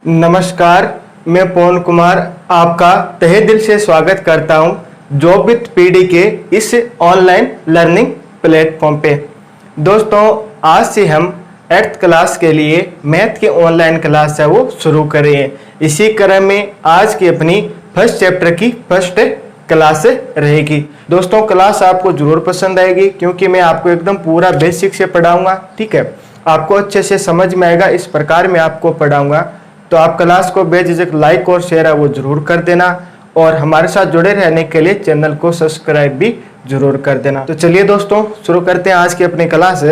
नमस्कार, मैं पवन कुमार आपका तहे दिल से स्वागत करता हूं जॉब विद पीडी के इस ऑनलाइन लर्निंग प्लेटफॉर्म पे। दोस्तों, आज से हम 8th क्लास के लिए मैथ के ऑनलाइन क्लास है वो शुरू कर रहे हैं। इसी क्रम में आज की अपनी फर्स्ट चैप्टर की फर्स्ट क्लास रहेगी। दोस्तों, क्लास आपको जरूर पसंद आएगी क्योंकि मैं आपको एकदम पूरा बेसिक से पढ़ाऊंगा। ठीक है, आपको अच्छे से समझ में आएगा, इस प्रकार मैं आपको पढ़ाऊंगा। तो आप क्लास को बेझिझक लाइक और शेयर है वो जरूर कर देना और हमारे साथ जुड़े रहने के लिए चैनल को सब्सक्राइब भी जरूर कर देना। तो चलिए दोस्तों, शुरू करते हैं आज की अपनी क्लास।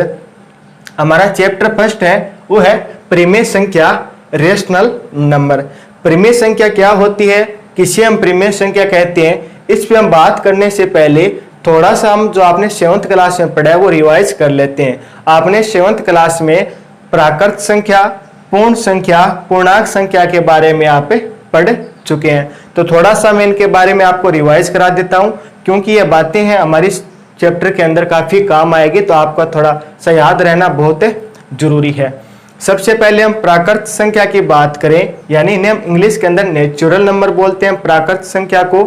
हमारा चैप्टर फर्स्ट है वो है परिमेय संख्या, रेशनल नंबर। परिमेय संख्या क्या होती है, किसे हम परिमेय संख्या कहते हैं, इस पे हम बात करने से पहले थोड़ा सा हम जो आपने 7th क्लास में पढ़ा है वो रिवाइज कर लेते हैं। आपने 7th क्लास में प्राकृत संख्या, पूर्ण संख्या, पूर्णांक संख्या के बारे में आप पढ़ चुके हैं। तो थोड़ा सा मैं इनके बारे में आपको रिवाइज करा देता हूं क्योंकि ये बातें हैं हमारी चैप्टर के अंदर काफी काम आएगी, तो आपका थोड़ा सा याद रहना बहुत जरूरी है। सबसे पहले हम प्राकृत संख्या की बात करें, यानी इन्हें हम इंग्लिश के अंदर नेचुरल नंबर बोलते हैं प्राकृत संख्या को।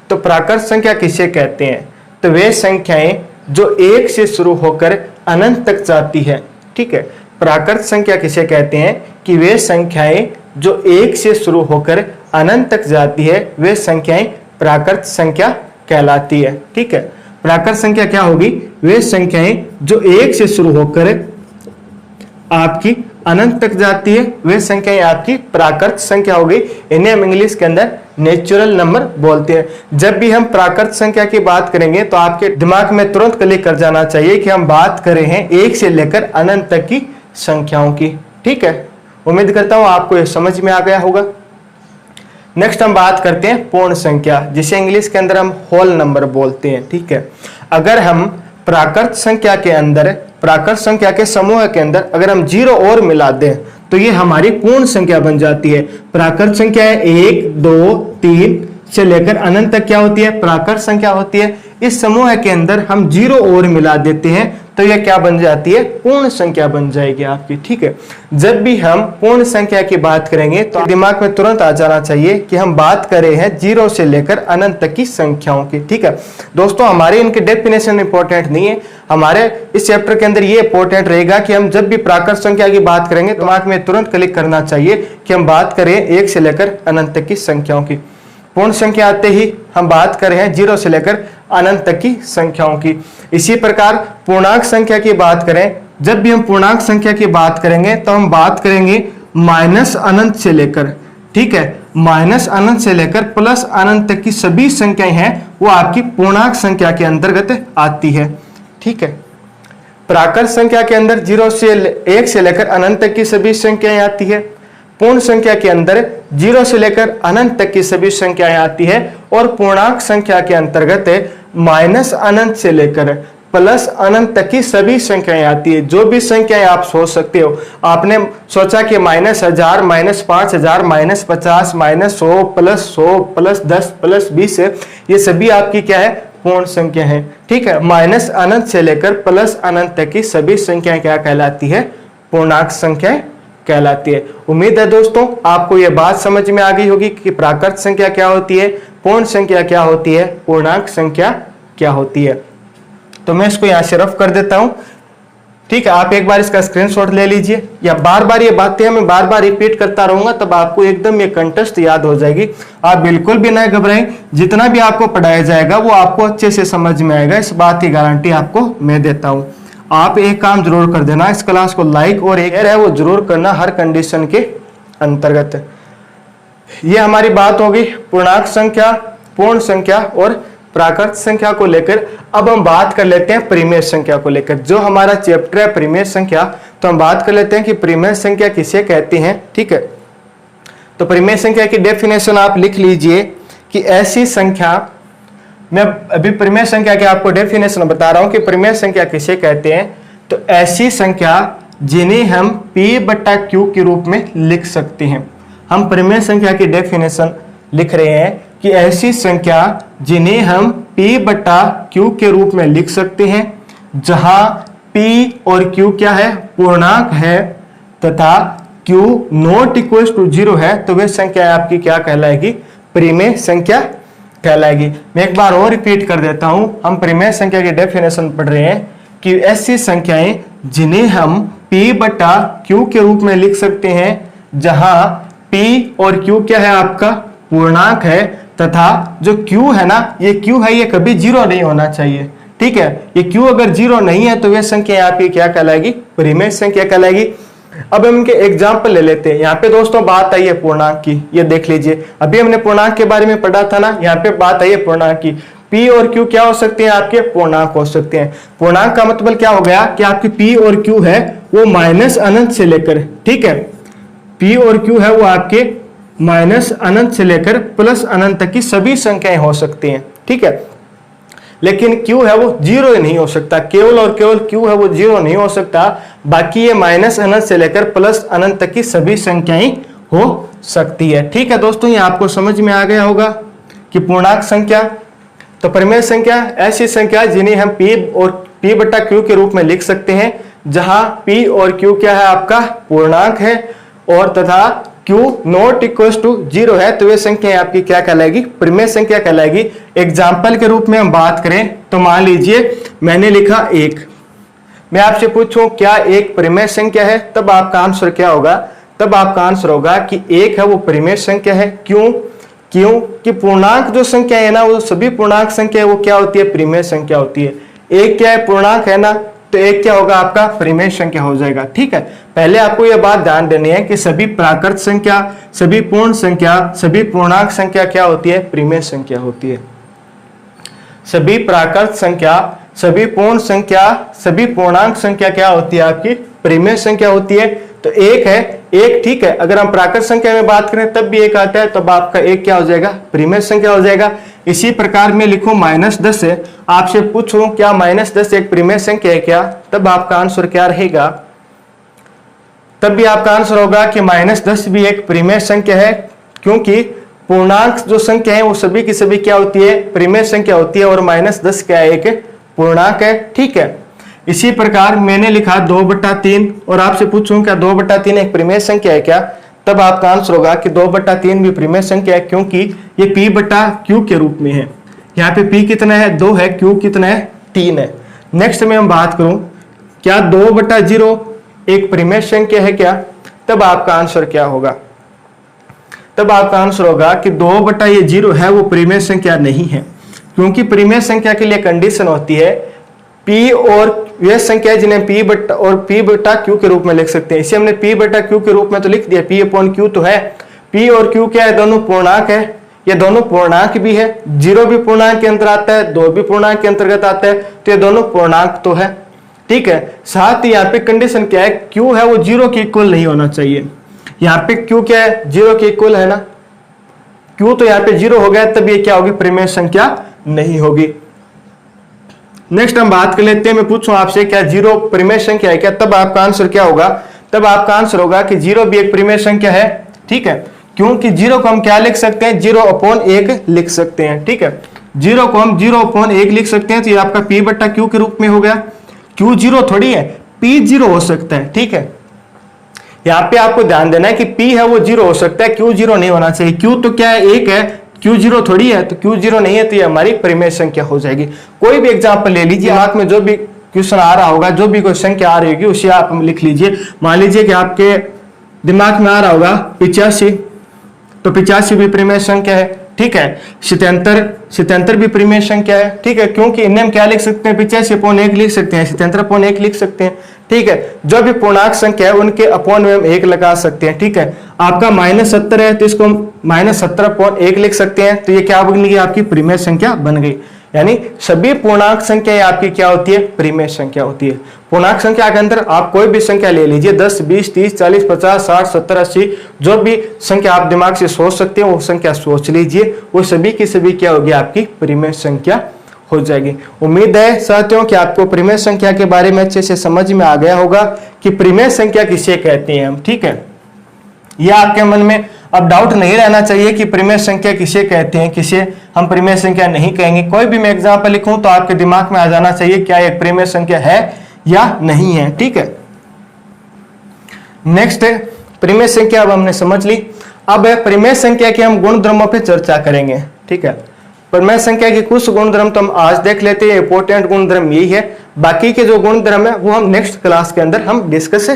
तो प्राकृत संख्या किसे कहते हैं, तो वे संख्याएं जो 1 से शुरू होकर अनंत तक जाती है। ठीक है, प्राकृत संख्या किसे कहते हैं कि वे संख्याएं जो 1 से शुरू होकर अनंत तक जाती है, वे संख्याएं प्राकृत संख्या कहलाती है। ठीक है, प्राकृत संख्या क्या होगी, वे संख्याएं जो 1 से शुरू होकर आपकी अनंत तक जाती है, वे संख्याएं आपकी प्राकृत संख्या होगी। इन्हें हम इंग्लिश के अंदर नेचुरल नंबर बोलते हैं। जब भी हम प्राकृत संख्या की बात करेंगे तो आपके दिमाग में तुरंत क्लिक कर जाना चाहिए कि हम बात कर रहे हैं 1 से लेकर अनंत तक की संख्याओं की। ठीक है, उम्मीद करता हूं आपको ये समझ में आ गया होगा। नेक्स्ट हम बात करते हैं पूर्ण संख्या, जिसे इंग्लिश के अंदर हम होल नंबर बोलते हैं। ठीक है, अगर हम प्राकृत संख्या के अंदर, प्राकृत संख्या के समूह के अंदर अगर हम 0 और मिला दें तो ये हमारी पूर्ण संख्या बन जाती है। प्राकृत संख्या है 1, 2, 3 से लेकर अनंत तक क्या होती है, प्राकृत संख्या होती है। इस समूह के अंदर हम 0 और मिला देते हैं तो यह क्या बन जाती है, पूर्ण संख्या बन जाएगी आपकी। ठीक है, जब भी हम पूर्ण संख्या की बात करेंगे तो दिमाग में तुरंत आ जाना चाहिए कि हम बात कर रहे हैं 0 से लेकर अनंत तक की संख्याओं की। ठीक है दोस्तों, हमारे इनके डेफिनेशन इंपॉर्टेंट नहीं है, हमारे इस चैप्टर के अंदर ये इंपॉर्टेंट रहेगा कि हम जब भी प्राकृत संख्या की बात करेंगे दिमाग में तुरंत क्लिक करना चाहिए कि हम बात करें 1 से लेकर अनंत तक की संख्याओं की। पूर्ण संख्या आते ही हम बात कर रहे हैं 0 से लेकर अनंत तक की संख्याओं की। इसी प्रकार पूर्णांक संख्या की बात करें, जब भी हम पूर्णांक संख्या की बात करेंगे तो हम बात करेंगे माइनस अनंत से लेकर, ठीक है, माइनस अनंत से लेकर प्लस अनंत तक की सभी संख्याएं हैं वो आपकी पूर्णांक संख्या के अंतर्गत आती है। ठीक है, प्राकृत संख्या के अंदर 0 से 1 से लेकर अनंत तक की सभी संख्याएं आती है। पूर्ण संख्या के अंदर 0 से लेकर अनंत तक की सभी संख्याएं आती है और पूर्णांक संख्या के अंतर्गत माइनस अनंत से लेकर प्लस अनंत तक की सभी संख्याएं आती है। जो भी संख्याएं आप सोच सकते हो, आपने सोचा कि -1000, -5000, -50, -100, +100, +10, +20 है, ये सभी आपकी क्या है, पूर्ण संख्या है। ठीक है, माइनस अनंत से लेकर प्लस अनंत तक की सभी संख्याएं क्या कहलाती है, पूर्णांक संख्याएं कहलाती है। उम्मीद है दोस्तों आपको यह बात समझ में आ गई होगी कि प्राकृत संख्या क्या होती है, पूर्ण संख्या क्या होती है, पूर्णांक संख्या क्या होती है। तो मैं इसको यहां से रफ कर देता हूं। ठीक है, आप एक बार इसका स्क्रीनशॉट ले लीजिए, या बार बार ये बातें मैं बार बार रिपीट करता रहूंगा तब आपको एकदम ये कंटेस्ट याद हो जाएगी। आप बिल्कुल भी ना घबराएं, जितना भी आपको पढ़ाया जाएगा वो आपको अच्छे से समझ में आएगा, इस बात की गारंटी आपको मैं देता हूं। आप एक काम जरूर कर देना, इस क्लास को लाइक और एक है वो जरूर करना हर कंडीशन के अंतर्गत। ये हमारी बात होगी पूर्णांक संख्या, पूर्ण संख्या और प्राकृत संख्या को लेकर। अब हम बात कर लेते हैं परिमेय संख्या को लेकर, जो हमारा चैप्टर है परिमेय संख्या। तो हम बात कर लेते हैं कि परिमेय संख्या किसे कहते हैं। ठीक है, तो परिमेय संख्या की डेफिनेशन आप लिख लीजिए कि ऐसी संख्या, मैं अभी परिमेय संख्या के आपको डेफिनेशन बता रहा हूं कि परिमेय संख्या किसे कहते हैं। तो ऐसी संख्या जिन्हें हम P/Q के रूप में लिख सकते हैं। हम परिमेय संख्या की डेफिनेशन लिख रहे हैं कि ऐसी संख्या जिन्हें हम P/Q के रूप में लिख सकते हैं, जहां P और Q क्या है, पूर्णांक है तथा Q नॉट इक्वल टू 0 है तो वह संख्या आपकी क्या कहलाएगी? परिमेय संख्या कहलाएगी। मैं एक बार और रिपीट कर देता हूं, हम परिमेय संख्या की डेफिनेशन पढ़ रहे हैं कि ऐसी संख्याएं जिन्हें हम P बटा Q के रूप में लिख सकते हैं, जहां P और Q क्या है? आपका पूर्णांक है, तथा जो Q है ना, ये Q है, ये कभी 0 नहीं होना चाहिए। ठीक है, ये Q अगर 0 नहीं है तो वह संख्या आपकी क्या कहलाएगी? परिमेय संख्या कहलाएगी। अब हम इनके एग्जाम्पल ले लेते हैं। यहाँ पे दोस्तों बात आई है पूर्णांक की, ये देख लीजिए, अभी हमने पूर्णांक के बारे में पढ़ा था ना, यहाँ पे बात आई है पूर्णांक की। P और Q क्या हो सकते हैं? आपके पूर्णांक हो सकते हैं। पूर्णांक का मतलब क्या हो गया कि आपकी P और Q है वो माइनस अनंत से लेकर, ठीक है, P और Q है वो आपके माइनस अनंत से लेकर प्लस अनंत तक की सभी संख्याएं हो सकती हैं। ठीक है, लेकिन Q है वो 0 नहीं हो सकता, केवल और केवल Q है वो 0 नहीं हो सकता, बाकी ये माइनस अनंत से लेकर प्लस अनंत तक की सभी संख्याएं हो सकती है। ठीक है दोस्तों, ये आपको समझ में आ गया होगा कि पूर्णांक संख्या, तो परिमेय संख्या ऐसी संख्या जिन्हें हम P बटा Q के रूप में लिख सकते हैं, जहां P और Q क्या है? आपका पूर्णांक है, और तथा Q नॉट इक्वल टू 0 है तो वह संख्या आपकी क्या कहलाएगी? परिमेय संख्या कहलाएगी। एग्जाम्पल के रूप में हम बात करें तो मान लीजिए मैंने लिखा 1, मैं आपसे पूछूं क्या 1 परिमेय संख्या है, तब आपका आंसर क्या होगा? तब आपका आंसर होगा कि 1 है वो परिमेय संख्या है। क्यों? कि पूर्णांक जो संख्या है ना, वो सभी पूर्णांक संख्या वो क्या होती है? परिमेय संख्या होती है। 1 क्या है? पूर्णांक है ना, तो 1 क्या होगा? आपका परिमेय संख्या हो जाएगा। ठीक है, पहले आपको यह बात ध्यान देनी है कि सभी प्राकृत संख्या, सभी पूर्ण संख्या, सभी पूर्णांक संख्या क्या होती है? परिमेय संख्या होती है। सभी प्राकृत संख्या, सभी पूर्ण संख्या, सभी पूर्णांक संख्या क्या होती है? आपकी परिमेय संख्या होती है। तो 1 है, 1 ठीक है, अगर हम प्राकृत संख्या में बात करें तब भी 1 आता है, तब आपका 1 क्या हो जाएगा? परिमेय संख्या हो जाएगा। इसी प्रकार में लिखूं -10 है, आपसे पूछूं क्या -10 एक परिमेय संख्या है क्या? तब आपका आंसर क्या रहेगा? तब भी आपका आंसर होगा कि -10 भी एक परिमेय संख्या है, क्योंकि पूर्णांक जो संख्या है वो सभी की सभी क्या होती है? परिमेय संख्या होती है, और -10 क्या है? एक पूर्णांक है। ठीक है, इसी प्रकार मैंने लिखा 2/3, और आपसे पूछूं क्या 2/3 एक परिमेय संख्या है क्या? तब आपका आंसर होगा कि 2/3 भी परिमेय संख्या है, क्योंकि ये P बटा Q के रूप में है। यहाँ पे P कितना है? 2 है, Q कितना है? 3 है। नेक्स्ट में हम बात करूं क्या 2/0 एक परिमेय संख्या है क्या? तब आपका आंसर क्या होगा? तब आपका आंसर होगा कि 2/0 है वो परिमेय संख्या नहीं है, क्योंकि परिमेय संख्या के लिए कंडीशन होती है P और यह संख्या जिन्हें P बटा Q के रूप में लिख सकते हैं। इसे हमने P बटा Q के रूप में तो लिख दिया, P अपॉन Q तो है। P और Q क्या है? दोनों पूर्णांक है, ये दोनों पूर्णांक भी है, 0 भी पूर्णांक के अंतर आता है, 2 भी पूर्णांक के अंतर्गत आता है, तो ये दोनों पूर्णांक तो है। ठीक है, साथ ही यहाँ पे कंडीशन क्या है? Q है वो 0 के इक्वल नहीं होना चाहिए। यहाँ पे Q क्या है? 0 के इक्वल है ना, Q तो यहाँ पे 0 हो गया, तब ये क्या होगी? परिमेय संख्या नहीं होगी। नेक्स्ट हम बात कर लेते हैं, मैं पूछूं आपसे क्या 0 परिमेय संख्या है क्या? तब आपका आंसर क्या होगा? तब आपका आंसर होगा कि 0 भी एक परिमेय संख्या है। ठीक है, क्योंकि 0 को हम क्या लिख सकते हैं? 0/1 लिख सकते हैं। ठीक है, 0 को हम 0/1 लिख सकते हैं, तो ये आपका P बटा Q के रूप में हो गया। Q 0 थोड़ी है, P 0 हो सकता है। ठीक है, यहाँ पे आपको ध्यान देना है कि P है वो 0 हो सकता है, Q 0 नहीं होना चाहिए। Q तो क्या है? 1 है, Q 0 थोड़ी है, तो Q 0 नहीं है, तो ये हमारी परिमेय संख्या हो जाएगी। कोई भी एग्जाम्पल ले लीजिए, दिमाग में जो भी क्वेश्चन आ रहा होगा, जो भी कोई संख्या आ रही होगी उसे आप लिख लीजिए। मान लीजिए कि आपके दिमाग में आ रहा होगा 85, तो 85 भी परिमेय संख्या है। ठीक है, 77 भी परिमेय संख्या है। ठीक है, क्योंकि इन्हें हम क्या लिख सकते हैं? 85/1 लिख सकते हैं, 77/1 लिख सकते हैं। ठीक है, जो भी पूर्णांक संख्या है उनके अपॉन में हम 1 लगा सकते हैं। ठीक है, आपका -70 है तो इसको -70/1 लिख सकते हैं, तो ये क्या बन गई? आपकी परिमेय संख्या बन गई। यानी सभी पूर्णांक संख्याएं आपकी क्या होती है? परिमेय संख्या होती है। पूर्णांक संख्या के अंदर आप कोई भी संख्या ले लीजिए, 10, 20, 30, 40, 50, 60, 70, 80, जो भी संख्या आप दिमाग से सोच सकते हैं वो संख्या सोच लीजिए, वो सभी की सभी क्या होगी? आपकी परिमेय संख्या हो जाएगी। उम्मीद है साथियों कि आपको परिमेय संख्या के बारे में अच्छे से समझ में आ गया होगा कि परिमेय संख्या किसे कहते हैं हम। ठीक है, यह आपके मन में अब डाउट नहीं रहना चाहिए कि परिमेय संख्या किसे कहते हैं, किसे हम परिमेय संख्या नहीं कहेंगे। कोई भी मैं एग्जाम्पल लिखूं तो आपके दिमाग में आ जाना चाहिए क्या एक परिमेय संख्या है या नहीं है। ठीक है, नेक्स्ट है परिमेय संख्या अब हमने समझ ली। अब परिमेय संख्या के हम गुणधर्मों पे चर्चा करेंगे। ठीक है, परिमेय संख्या के कुछ गुणधर्म तो हम आज देख लेते हैं, इंपॉर्टेंट गुणधर्म यही है। बाकी के जो गुणधर्म है वो हम नेक्स्ट क्लास के अंदर हम डिस्कस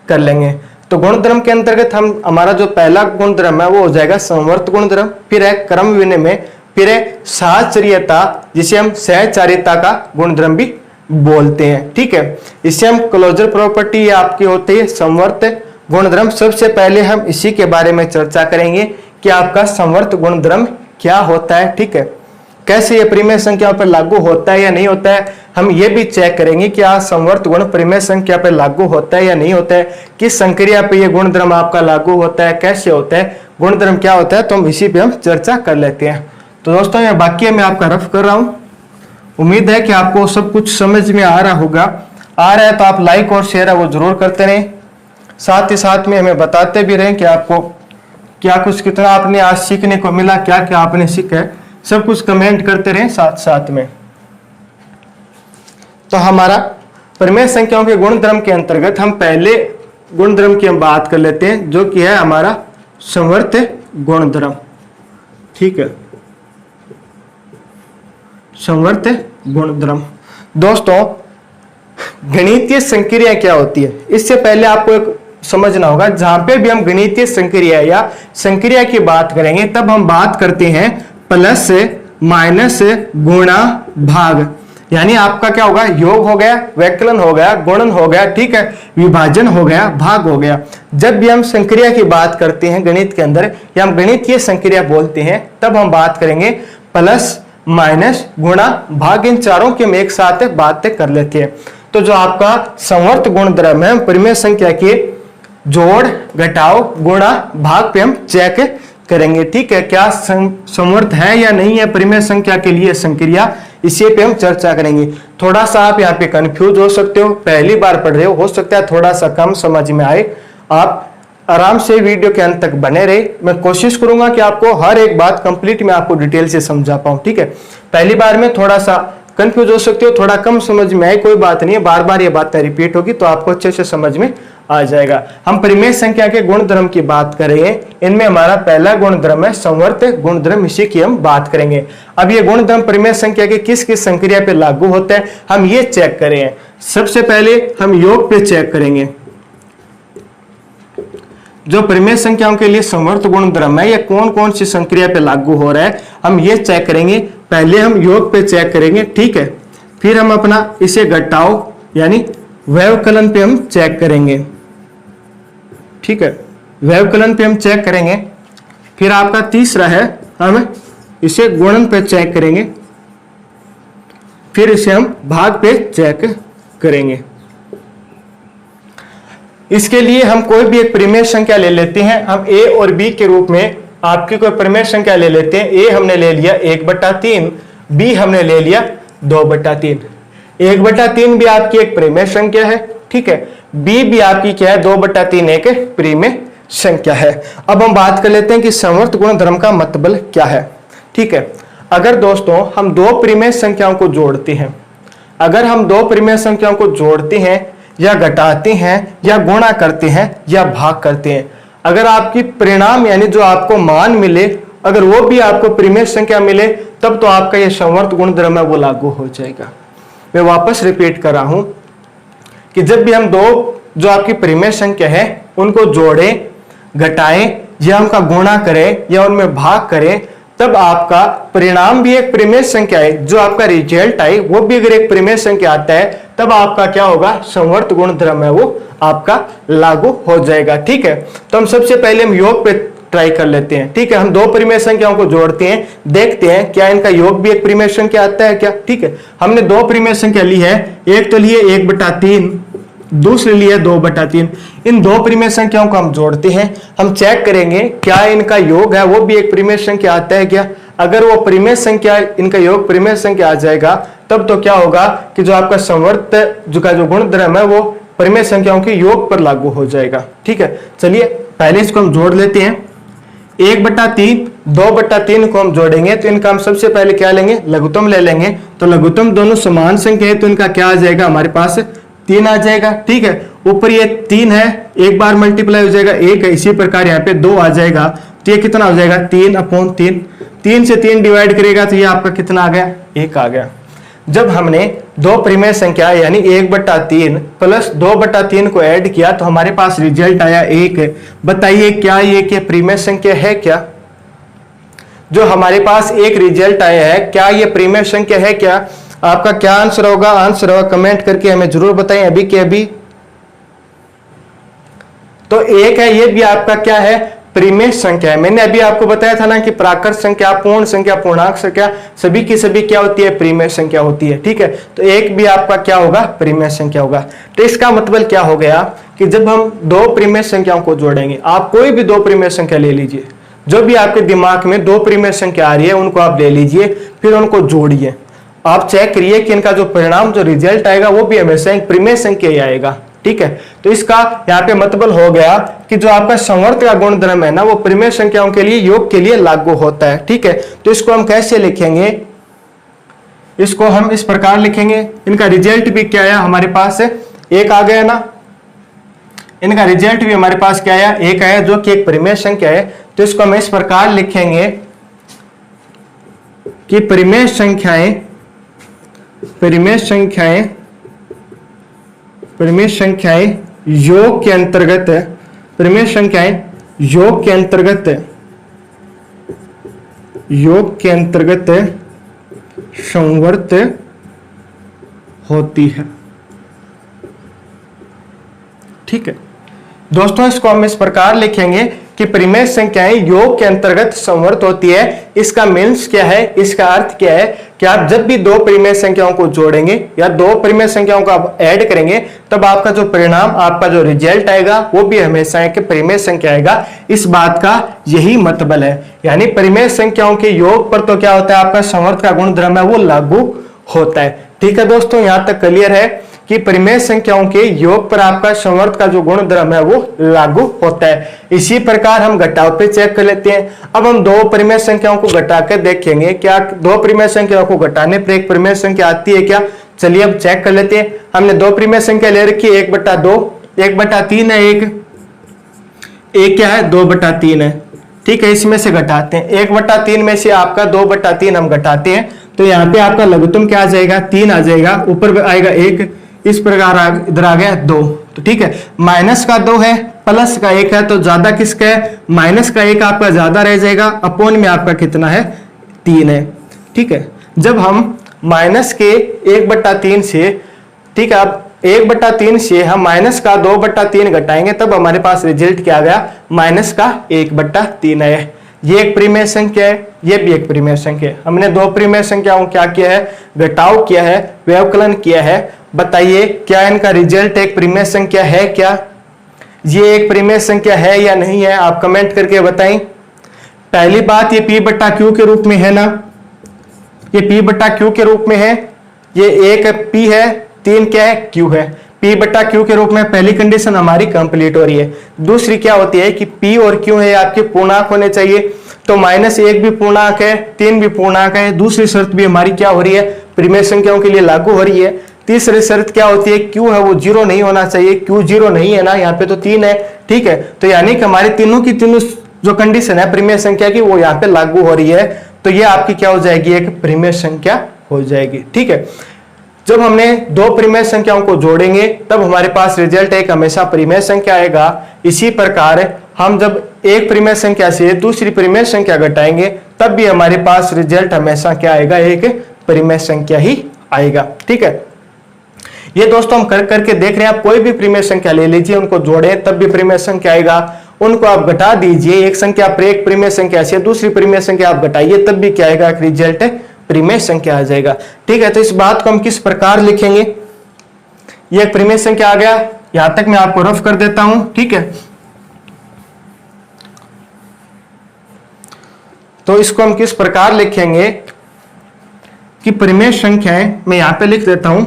कर लेंगे। तो गुणधर्म के अंतर्गत हम हमारा जो पहला गुणधर्म है वो हो जाएगा संवर्त गुणधर्म, फिर है क्रम विनिमय, फिर है साहचर्यता जिसे हम सहचारिता का गुणधर्म भी बोलते हैं। ठीक है, इसे हम क्लोजर प्रॉपर्टी आपकी होती है संवर्त गुणधर्म। सबसे पहले हम इसी के बारे में चर्चा करेंगे कि आपका संवर्त गुणधर्म क्या होता है। ठीक है, कैसे ये परिमेय संख्या पर लागू होता है या नहीं होता है, हम ये भी चेक करेंगे कि संवर्त गुण परिमेय संख्या पर लागू होता है या नहीं होता है, किस संक्रिया पे ये गुणधर्म आपका लागू होता है, कैसे होता है, गुणधर्म क्या होता है, तो हम इसी पे हम चर्चा कर लेते हैं। तो दोस्तों ये वाक्य मैं आपका रफ कर रहा हूं, उम्मीद है कि आपको सब कुछ समझ में आ रहा होगा। आ रहा है तो आप लाइक और शेयर है वो जरूर करते रहें, साथ ही साथ में हमें बताते भी रहें कि आपको क्या कुछ कितना आपने आज सीखने को मिला, क्या क्या आपने सीखा है, सब कुछ कमेंट करते रहें साथ साथ में। तो हमारा परिमेय संख्याओं के गुणधर्म के अंतर्गत हम पहले गुणधर्म की हम बात कर लेते हैं, जो कि है हमारा संवर्त गुणधर्म। ठीक है, संवर्त गुणधर्म। दोस्तों गणितीय संक्रिया क्या होती है, इससे पहले आपको एक समझना होगा। जहां पे भी हम गणितीय संक्रिया या संक्रिया की बात करेंगे तब हम बात करते हैं प्लस माइनस गुणा भाग, यानी आपका क्या होगा, योग हो गया, व्यकलन हो गया, गुणन हो गया, ठीक है, विभाजन हो गया, भाग हो गया। जब भी हम संक्रिया की बात करते हैं गणित के अंदर या हम गणितीय संक्रिया बोलते हैं तब हम बात करेंगे प्लस माइनस गुणा भाग, इन चारों की हम एक साथ बातें कर लेते हैं। तो जो आपका संवर्त गुणधर्म है परिमेय संख्या के जोड़ घटाव गुणा भाग पे हम चेक करेंगे। ठीक है, क्या संवर्त है या नहीं है परिमेय संख्या के लिए संक्रिया, इसी पे हम चर्चा करेंगे। थोड़ा सा आप यहाँ पे कंफ्यूज हो सकते हो, पहली बार पढ़ रहे हो सकता है थोड़ा सा कम समझ में आए। आप आराम से वीडियो के अंत तक बने रहे, मैं कोशिश करूंगा कि आपको हर एक बात कंप्लीट मैं आपको डिटेल से समझा पाऊं। ठीक है, पहली बार में थोड़ा सा कंफ्यूज हो सकते हो, थोड़ा कम समझ में आए, कोई बात नहीं है, बार बार ये बातें रिपीट होगी तो आपको अच्छे से समझ में आ जाएगा। हम परिमेय संख्या के गुणधर्म की बात कर रहे हैं, इनमें हमारा पहला गुणधर्म है संवर्त गुणधर्म, इसी की हम बात करेंगे। अब ये गुणधर्म परिमेय संख्या के किस किस संक्रिया पे लागू होता है हम ये चेक करें। सबसे पहले हम योग पे चेक करेंगे। जो परिमेय संख्याओं के लिए संवर्त गुणधर्म है ये कौन कौन सी संक्रिया पे लागू हो रहा है हम ये चेक करेंगे। पहले हम योग पे चेक करेंगे, ठीक है, फिर हम अपना इसे घटाओ यानी व्यवकलन पे हम चेक करेंगे। ठीक है, व्यवकलन पे हम चेक करेंगे। फिर आपका तीसरा है हम इसे गुणन पे चेक करेंगे, फिर इसे हम भाग पे चेक करेंगे। इसके लिए हम कोई भी एक परिमेय संख्या ले लेते हैं। हम a और b के रूप में आपकी कोई परिमेय संख्या ले लेते हैं। a हमने ले लिया 1/3, b हमने ले लिया 2/3। 1/3 भी आपकी एक परिमेय संख्या है, ठीक है, b भी आपकी क्या है 2/3 एक परिमेय संख्या है। अब हम बात कर लेते हैं कि संवर्त गुणधर्म का मतलब क्या है। ठीक है, अगर दोस्तों हम दो परिमेय संख्याओं को जोड़ते हैं, अगर हम दो परिमेय संख्याओं को जोड़ते हैं या घटाते हैं या गुणा करते हैं या भाग करते हैं, अगर आपकी परिणाम यानी जो आपको मान मिले अगर वो भी आपको परिमेय संख्या मिले तब तो आपका ये संवर्त गुणधर्म है वो लागू हो जाएगा। मैं वापस रिपीट कर रहा हूं कि जब भी हम दो जो आपकी परिमेय संख्या है उनको जोड़ें, घटाएं या उनका गुणा करें या उनमें भाग करें तब आपका परिणाम भी एक परिमेय संख्या है, जो आपका रिजल्ट आए वो भी अगर एक परिमेय संख्या आता है तब आपका क्या होगा, संवर्त गुणधर्म है वो आपका लागू हो जाएगा। ठीक है, तो हम सबसे पहले हम योग पे ट्राई कर लेते हैं। ठीक है, हम दो परिमेय संख्याओं को जोड़ते हैं, देखते हैं क्या इनका योग भी एक परिमेय संख्या आता है क्या। ठीक है, हमने दो परिमेय संख्या ली है, एक तो लिए 1/3, दूसरी लिए 2/3। इन दो परिमेय संख्याओं को हम जोड़ते हैं, हम चेक करेंगे क्या इनका योग है वो भी एक परिमेय संख्या आता है क्या। अगर वो परिमेय संख्या इनका योग परिमेय संख्या आ जाएगा तब तो क्या होगा कि जो आपका संवर्त का जो गुणधर्म है वो परिमेय संख्याओं के योग पर लागू हो जाएगा। ठीक है, चलिए पहले इसको हम जोड़ लेते हैं। 1/3 2/3 को हम जोड़ेंगे तो इनका हम सबसे पहले क्या लेंगे, लघुत्तम ले लेंगे। तो लघुत्तम दोनों समान संख्या है तो इनका क्या आ जाएगा हमारे पास 3 आ जाएगा। ठीक है, ऊपर ये 3 है, एक बार मल्टीप्लाई हो जाएगा 1 है, इसी प्रकार यहाँ पे 2 आ जाएगा, तो ये कितना हो जाएगा 3/3। 3 से 3 डिवाइड करेगा तो ये आपका कितना आ गया 1 आ गया। जब हमने दो परिमेय संख्या यानी 1/3 प्लस 2/3 को ऐड किया तो हमारे पास रिजल्ट आया 1। बताइए क्या ये क्या परिमेय संख्या है क्या? जो हमारे पास एक रिजल्ट आया है, क्या ये परिमेय संख्या है क्या? आपका क्या आंसर होगा? आंसर होगा कमेंट करके हमें जरूर बताएं अभी के अभी। तो 1 है, ये भी आपका क्या है परिमेय संख्या है। मैंने अभी आपको बताया था ना कि प्राकृत संख्या, पूर्ण संख्या, पूर्णांक संख्या सभी की सभी क्या होती है परिमेय संख्या होती है। ठीक है, तो 1 भी आपका क्या होगा परिमेय संख्या होगा। तो इसका मतलब क्या हो गया कि जब हम दो परिमेय संख्याओं को जोड़ेंगे, आप कोई भी दो परिमेय संख्या ले लीजिए, जो भी आपके दिमाग में दो परिमेय संख्या आ रही है उनको आप ले लीजिए, फिर उनको जोड़िए। आप चेक करिए कि इनका जो परिणाम जो रिजल्ट आएगा वो भी हमेशा एक परिमेय संख्या ही आएगा। ठीक है, तो इसका यहाँ पे मतलब हो गया कि जो आपका संवर्त का गुणधर्म है ना वो परिमेय संख्याओं के लिए योग के लिए लागू होता है। ठीक है, तो इसको हम कैसे लिखेंगे? इसको हम इस प्रकार लिखेंगे, इनका रिजल्ट भी क्या आया हमारे पास 1 आ गया ना, इनका रिजल्ट भी हमारे पास क्या आया 1 आया, जो कि एक परिमेय संख्या है। तो इसको हम इस प्रकार लिखेंगे कि परिमेय संख्याएं योग के अंतर्गत, परिमेय संख्याएं योग के अंतर्गत संवर्त होती है। ठीक है दोस्तों, इसको हम इस प्रकार लिखेंगे कि परिमेय संख्याएं योग के अंतर्गत संवर्त होती है। इसका मीन्स क्या है, इसका अर्थ क्या है कि आप जब भी दो परिमेय संख्याओं को जोड़ेंगे या दो परिमेय संख्याओं को आप ऐड करेंगे तब आपका जो परिणाम, आपका जो रिजल्ट आएगा वो भी हमेशा एक परिमेय संख्या आएगा। इस बात का यही मतलब है, यानी परिमेय संख्याओं के योग पर तो क्या होता है आपका संवर्त का गुणधर्म है वो लागू होता है। ठीक है दोस्तों, यहां तक क्लियर है कि परिमेय संख्याओं के योग पर आपका संवर्त का जो गुणधर्म है वो लागू होता है। इसी प्रकार हम घटाव पे चेक कर लेते हैं। अब हम दो परिमेय संख्याओं को घटाकर देखेंगे क्या दो परिमेय संख्याओं को घटाने पर एक परिमेय संख्या आती है क्या। चलिए अब चेक कर लेते हैं। हमने दो परिमेय संख्या ले रखी है 1/2, 1/3 है, एक क्या है 2/3 है। ठीक है, इसमें से घटाते हैं 1/3 में से आपका 2/3 हम घटाते हैं तो यहाँ पे आपका लघुत्तम क्या आ जाएगा 3 आ जाएगा, ऊपर आएगा 1, इस प्रकार इधर आ गया 2। तो ठीक है, माइनस का 2 है, प्लस का 1 है, तो ज्यादा किसका है माइनस का 1 आपका ज्यादा रह जाएगा, अपोन में आपका कितना है 3 है। ठीक है, जब हम माइनस के 1/3 से, ठीक है, अब 1/3 से हम माइनस का 2/3 घटाएंगे तब हमारे पास रिजल्ट क्या आ गया माइनस का 1/3 है। ये एक परिमेय संख्या है, ये भी एक परिमेय संख्या है। हमने दो परिमेय संख्याओं क्या किया है घटाव किया है, व्यवकलन किया है। बताइए क्या इनका रिजल्ट एक परिमेय संख्या है क्या? ये एक परिमेय संख्या है या नहीं है, आप कमेंट करके बताएं। पहली बात ये P/Q के रूप में है ना, ये P/Q के रूप में है, ये एक P है, 3 क्या है Q है। P/Q के रूप में पहली कंडीशन हमारी कंप्लीट हो रही है। दूसरी क्या होती है कि P और Q है आपके पूर्णांक होने चाहिए, तो -1 भी पूर्णांक है, 3 भी पूर्णांक है। दूसरी शर्त भी हमारी क्या हो रही है परिमेय संख्याओं के लिए लागू हो रही है। तीसरी शर्त क्या होती है Q है वो 0 नहीं होना चाहिए, Q 0 नहीं है ना, यहाँ पे तो 3 है। ठीक है, तो यानी कि हमारी तीनों की तीनों जो कंडीशन है परिमेय संख्या की वो यहाँ पे लागू हो रही है, तो ये आपकी क्या हो जाएगी एक परिमेय संख्या हो जाएगी। ठीक है, जब हमने दो परिमेय संख्याओं को जोड़ेंगे तब हमारे पास रिजल्ट एक हमेशा परिमेय संख्या आएगा। इसी प्रकार हम जब एक परिमेय संख्या से दूसरी परिमेय संख्या घटाएंगे तब भी हमारे पास रिजल्ट हमेशा क्या आएगा एक परिमेय संख्या ही आएगा। ठीक है, ये दोस्तों हम करके देख रहे हैं। आप कोई भी परिमेय संख्या ले लीजिए, उनको जोड़ें तब भी परिमेय संख्या आएगा, उनको आप घटा दीजिए, एक संख्या पर एक परिमेय संख्या से दूसरी परिमेय संख्या आप घटाइए तब भी क्या आएगा रिजल्ट परिमेय संख्या आ जाएगा। ठीक है, तो इस बात को हम किस प्रकार लिखेंगे, ये एक परिमेय संख्या आ गया, यहां तक मैं आपको रफ कर देता हूं। ठीक है, तो इसको हम किस प्रकार लिखेंगे कि परिमेय संख्याएं, मैं यहां पे लिख देता हूं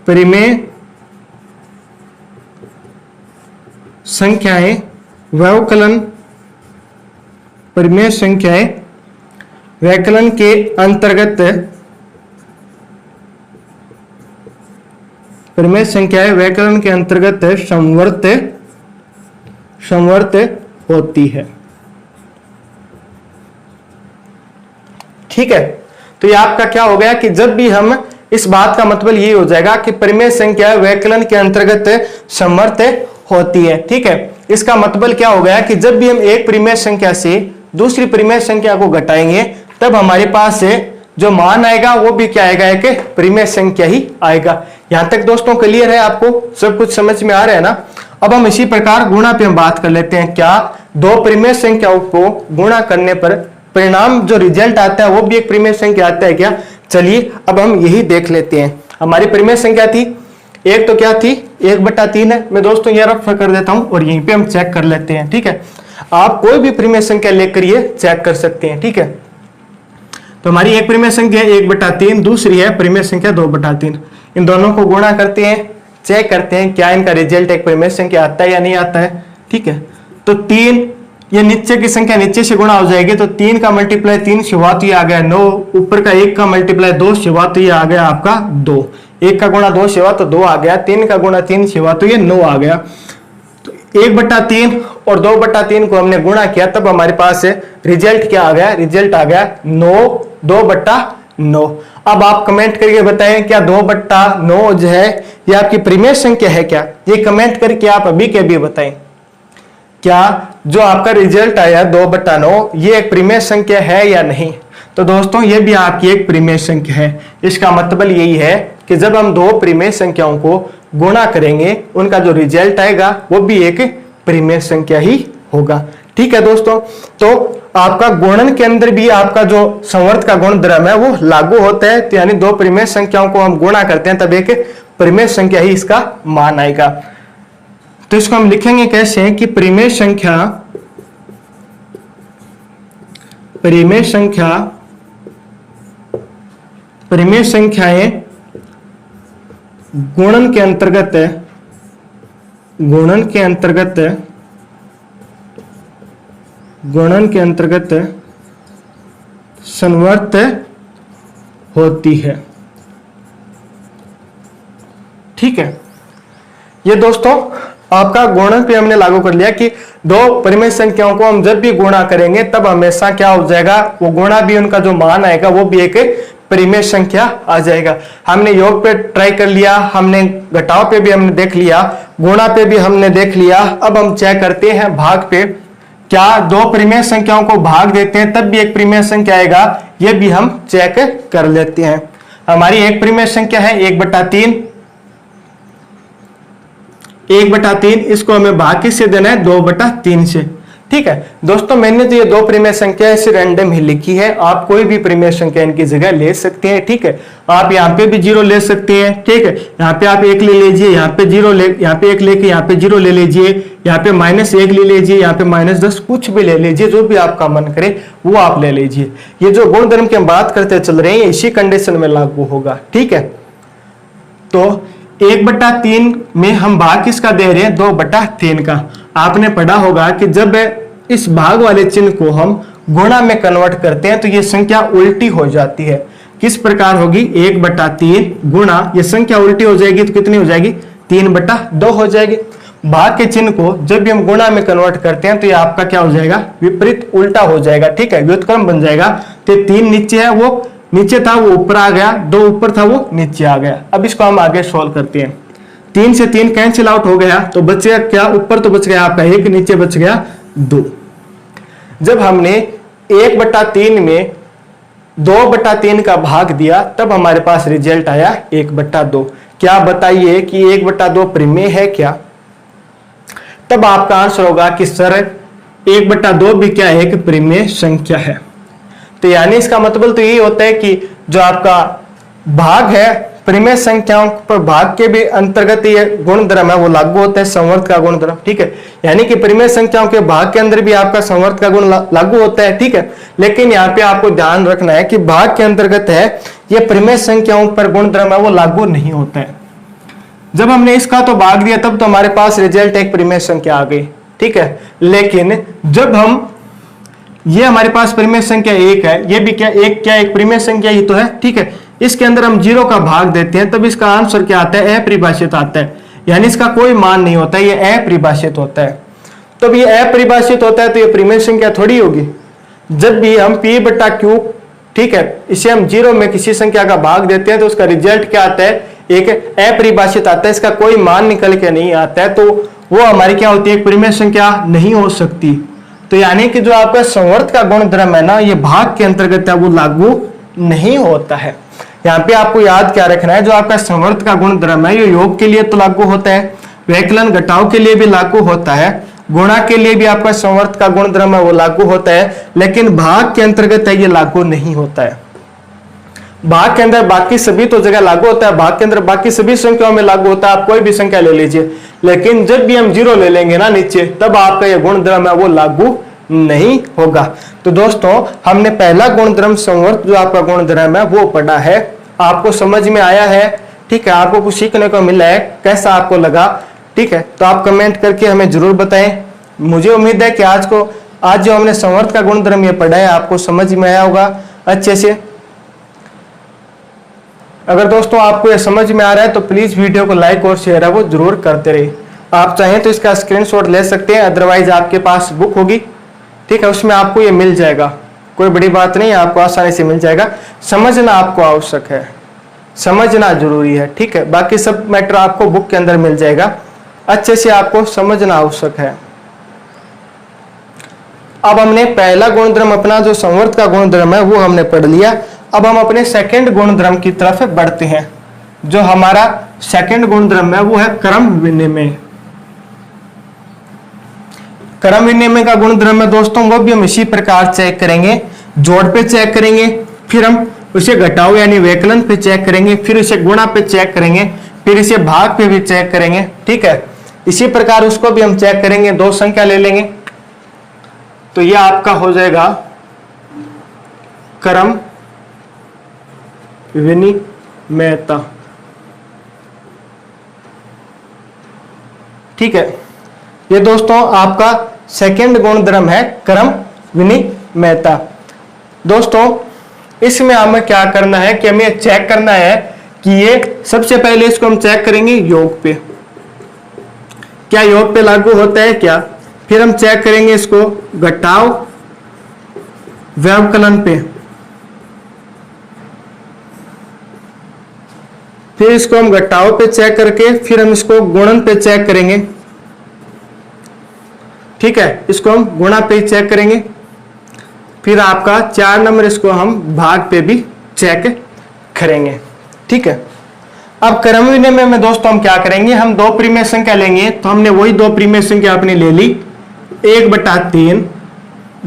परिमेय संख्याएं व्यवकलन, परिमेय संख्याएं व्यवकलन के अंतर्गत परिमेय संख्याएं व्याकरण के अंतर्गत समवर्त होती है। ठीक है, तो ये आपका क्या हो गया कि जब भी हम इस बात का मतलब यही हो जाएगा कि परिमेय संख्या व्याकलन के अंतर्गत समवर्त होती है। ठीक है, इसका मतलब क्या हो गया कि जब भी हम एक परिमेय संख्या से दूसरी परिमेय संख्या को घटाएंगे तब हमारे पास जो मान आएगा वो भी क्या आएगा, एक परिमेय संख्या ही आएगा। यहां तक दोस्तों क्लियर है, आपको सब कुछ समझ में आ रहा है ना। अब हम इसी प्रकार गुणा पे हम बात कर लेते हैं। क्या दो परिमेय संख्याओं को गुणा करने पर परिणाम जो रिजल्ट आता है वो भी एक परिमेय संख्या आता है क्या? चलिए अब हम यही देख लेते हैं। हमारी परिमेय संख्या थी एक, तो क्या थी 1/3 है। मैं दोस्तों ये रफ कर देता हूं और यहीं पे हम चेक कर लेते हैं। ठीक है, आप कोई भी परिमेय संख्या लेकर ये चेक कर सकते हैं। ठीक है, तो हमारी एक परिमेय संख्या 1/3, दूसरी है परिमेय संख्या 2/3। इन दोनों को गुणा करते हैं, चेक करते हैं क्या इनका रिजल्ट एक परिमेय संख्या आता है या नहीं आता है। ठीक है, तो 3, ये नीचे की संख्या नीचे से गुणा हो जाएगी, तो 3 का मल्टीप्लाई 3 से हुआ तो ये आ गया 9, ऊपर का 1 का मल्टीप्लाई 2 से हुआ तो ये आ गया आपका 2, 1 का गुणा 2 से हुआ तो 2 आ गया, 3 का गुणा 3 से हुआ तो ये 9 आ गया। तो 1/3 और 2/3 को हमने गुणा किया तब हमारे पास रिजल्ट क्या आ गया, रिजल्ट आ गया 9, 2/9। अब आप कमेंट करके बताएं क्या 2/9 जो है ये आपकी परिमेय संख्या है क्या? ये कमेंट करके आप अभी के अभी बताएं क्या जो आपका रिजल्ट आया 2/9 ये एक परिमेय संख्या है या नहीं। तो दोस्तों ये भी आपकी एक परिमेय संख्या है। इसका मतलब यही है कि जब हम दो परिमेय संख्याओं को गुणा करेंगे उनका जो रिजल्ट आएगा वो भी एक परिमेय संख्या ही होगा। ठीक है दोस्तों, तो आपका गुणन के अंदर भी आपका जो संवर्त का गुणधर्म है वो लागू होता है। तो यानी दो परिमेय संख्याओं को हम गुणा करते हैं तब एक परिमेय संख्या ही इसका मान आएगा। तो इसको हम लिखेंगे कैसे कि परिमेय संख्याएं गुणन के अंतर्गत संवर्त होती है। ठीक है, ये दोस्तों आपका गुणन पे हमने लागू कर लिया कि दो परिमेय संख्याओं को हम जब भी गुणा करेंगे तब हमेशा क्या हो जाएगा, वो गुणा भी उनका जो मान आएगा वो भी एक परिमेय संख्या आ जाएगा। हमने योग पे ट्राई कर लिया, हमने घटाव पे भी हमने देख लिया, गुणा पे भी हमने देख लिया। अब हम चेक करते हैं भाग पे। क्या दो परिमेय संख्याओं को भाग देते हैं तब भी एक परिमेय संख्या आएगा, ये भी हम चेक कर लेते हैं। हमारी एक परिमेय संख्या है 1/3, 1/3 इसको हमें भाग किससे देना है 2/3 से। ठीक है दोस्तों, मैंने तो ये दो परिमेय संख्या ऐसे रैंडम ही लिखी है, आप कोई भी परिमेय संख्या इनकी जगह ले सकते हैं। ठीक है, आप यहाँ पे भी 0 ले सकते हैं। ठीक है, यहाँ पे आप 1 ले लीजिए, यहाँ पे 0 ले, यहाँ पे 1 लेके यहाँ पे 0 ले लीजिए, यहाँ पे -1 ले लीजिए, यहाँ पे -10, कुछ भी ले लीजिए, जो भी आपका मन करे वो आप ले लीजिए। ये जो गुणधर्म की हम बात करते चल रहे हैं इसी कंडीशन में लागू होगा। ठीक है, तो 1/3 में हम भाग किसका दे रहे हैं 2/3 का। आपने पढ़ा होगा कि जब इस भाग वाले चिन्ह को हम गुणा में कन्वर्ट करते हैं तो ये संख्या उल्टी हो जाती है। किस प्रकार होगी, 1/3 गुणा, ये संख्या उल्टी हो जाएगी तो कितनी हो जाएगी 3/2 हो जाएगी। भाग के चिन्ह को जब भी हम गुणा में कन्वर्ट करते हैं तो ये आपका क्या हो जाएगा, विपरीत उल्टा हो जाएगा। ठीक है, व्युत्क्रम बन जाएगा। तो 3 नीचे है, वो नीचे था वो ऊपर आ गया, 2 ऊपर था वो नीचे आ गया। अब इसको हम आगे सोल्व करते हैं। 3 से 3 कैंसिल आउट हो गया तो बचेगा क्या, ऊपर तो बच गया आपका 1, नीचे बच गया 2। जब हमने 1/3 में 2/3 का भाग दिया तब हमारे पास रिजल्ट आया 1/2। क्या बताइए कि 1/2 परिमेय है क्या? तब आपका आंसर होगा कि सर 1/2 भी क्या है, एक परिमेय संख्या है। तो यानी इसका मतलब तो यही होता है कि जो आपका भाग है परिमेय संख्याओं पर भाग के भी अंतर्गत ये गुणधर्म है वो लागू होता है, संवर्त का गुणधर्म। ठीक है, यानी कि परिमेय संख्याओं के भाग के अंदर भी आपका संवर्त का गुण लागू होता है। ठीक है, लेकिन यहाँ पे आपको ध्यान रखना है कि भाग के अंतर्गत है ये परिमेय संख्याओं पर गुणधर्म है वो लागू नहीं होता है। जब हमने इसका तो भाग दिया तब तो हमारे पास रिजल्ट एक परिमेय संख्या आ गई। ठीक है, लेकिन जब हम ये हमारे पास परिमेय संख्या 1 है, ये भी क्या एक परिमेय संख्या ही तो है। ठीक है, इसके अंदर हम 0 का भाग देते हैं, तब इसका आंसर क्या आता है? अपरिभाषित आता है, यानी इसका कोई मान नहीं होता, ये अपरिभाषित होता है। तब ये अपरिभाषित होता है तो ये परिमेय संख्या थोड़ी होगी। जब भी हम p बटा क्यू, ठीक है, इसे हम 0 में किसी संख्या का भाग देते हैं तो उसका रिजल्ट क्या आता है? एक अपरिभाषित आता है, इसका कोई मान निकल के नहीं आता है, तो वो हमारी क्या होती है? परिमेय संख्या नहीं हो सकती। तो यानी कि जो आपका संवर्त का गुणधर्म है ना, ये भाग के अंतर्गत है, वो लागू नहीं होता है। यहाँ पे आपको याद क्या रखना है, जो आपका संवर्त का गुणधर्म है ये योग के लिए तो लागू होता है, व्यकलन घटाव के लिए भी लागू होता है, गुणा के लिए भी आपका संवर्त का गुणधर्म है वो लागू होता है, लेकिन भाग के अंतर्गत है ये लागू नहीं होता है। भाग के अंदर बाकी सभी तो जगह लागू होता है, भाग के अंदर बाकी सभी संख्याओं में लागू होता है, आप कोई भी संख्या ले लीजिए, लेकिन जब भी हम 0 ले लेंगे ना नीचे, तब आपका ये गुणधर्म है वो लागू नहीं होगा। तो दोस्तों हमने पहला गुणधर्म संवर्त जो आपका गुणधर्म है वो पढ़ा है, आपको समझ में आया है? ठीक है, आपको कुछ सीखने को मिला है, कैसा आपको लगा? ठीक है, तो आप कमेंट करके हमें जरूर बताएं। मुझे उम्मीद है कि आज जो हमने संवर्त का गुणधर्म ये पढ़ा है आपको समझ में आया होगा अच्छे से। अगर दोस्तों आपको ये समझ में आ रहा है तो प्लीज वीडियो को लाइक और शेयर है वो जरूर करते रहिए। आप चाहें तो इसका स्क्रीनशॉट ले सकते हैं, अदरवाइज आपके पास बुक होगी, ठीक है, उसमें आपको ये मिल जाएगा, कोई बड़ी बात नहीं है, आपको आसानी से मिल जाएगा। समझना आपको आवश्यक है, समझना जरूरी है, ठीक है, बाकी सब मैटर आपको बुक के अंदर मिल जाएगा, अच्छे से आपको समझना आवश्यक है। अब हमने पहला गुणधर्म अपना जो संवर्त का गुणधर्म है वो हमने पढ़ लिया। अब हम अपने सेकंड गुणधर्म की तरफ बढ़ते हैं। जो हमारा सेकंड गुणधर्म है वो है क्रम विनिमय। क्रम विनिमय का गुणधर्म है दोस्तों, वो भी हम इसी प्रकार चेक करेंगे, जोड़ पे चेक करेंगे, फिर हम उसे घटाओ यानी व्यकलन पे चेक करेंगे, फिर उसे गुणा पे चेक करेंगे, फिर इसे भाग पे भी चेक करेंगे, ठीक है। इसी प्रकार उसको भी हम चेक करेंगे, 2 संख्या ले लेंगे, तो यह आपका हो जाएगा क्रम विनिमयता, ठीक है। ये दोस्तों आपका सेकंड गुणधर्म है क्रम विनिमयता। दोस्तों इसमें हमें क्या करना है कि हमें चेक करना है कि ये सबसे पहले इसको हम चेक करेंगे योग पे, क्या योग पे लागू होता है क्या। फिर हम चेक करेंगे इसको घटाव व्यवकलन पे, फिर इसको हम घटाव पे चेक करके फिर हम इसको गुणन पे चेक करेंगे, ठीक है, इसको हम गुणा पे चेक करेंगे, फिर आपका 4 नंबर इसको हम भाग पे भी चेक करेंगे, ठीक है। अब क्रम विनिमय में दोस्तों हम क्या करेंगे, हम 2 परिमेय संख्या लेंगे, तो हमने वही 2 परिमेय संख्या अपनी ले ली, 1/3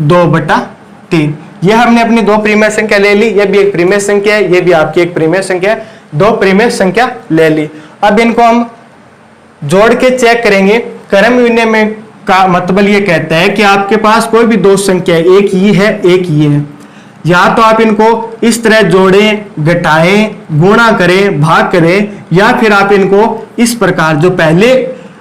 2/3, यह हमने अपनी 2 परिमेय संख्या ले ली, यह भी एक परिमेय संख्या है, यह भी आपकी एक परिमेय संख्या है, 2 परिमेय संख्या ले ली। अब इनको हम जोड़ के चेक करेंगे। क्रम विनिमय का मतलब ये कहता है कि आपके पास कोई भी 2 संख्या है, एक ये है एक ये है, या तो आप इनको इस तरह जोड़ें, घटाएं, गुणा करें, भाग करें, या फिर आप इनको इस प्रकार जो पहले